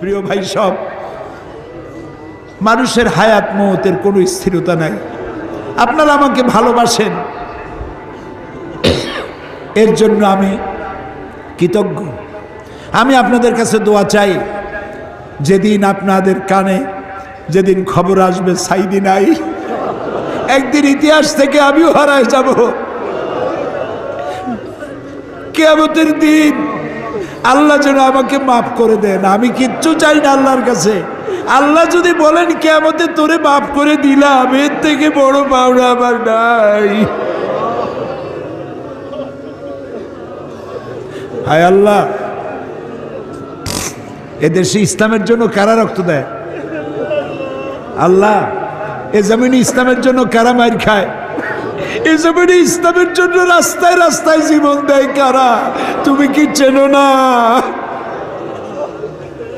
প্রিয় ভাই, সব মানুষের হায়াত মওতের কোনো স্থিরতা নাই। আপনারা আমাকে ভালোবাসেন, এর জন্য আমি কৃতজ্ঞ। আমি আপনাদের কাছে দোয়া চাই, যেদিন আপনাদের কানে যেদিন খবর আসবে সাইদি নাই, একদিন ইতিহাস থেকে আমিও হারায় যাব। কিয়ামতের দিন আল্লাহ যেন আমাকে মাফ করে দেন। আমি কিচ্ছু চাই না আল্লাহর কাছে। আল্লাহ যদি বলেন কিয়ামতে তোরে মাফ করে দিলাম, এর থেকে বড় পাওনা আমার নাই। হায় আল্লাহ, এদেশে ইসলামের জন্য কারা রক্ত দেয়? আল্লাহ, এ জমিনে ইসলামের জন্য কারা মার খায়? এ জমিনে ইসলামের জন্য রাস্তায় রাস্তায় জীবন দেয় কারা? তুমি কি চেনো না?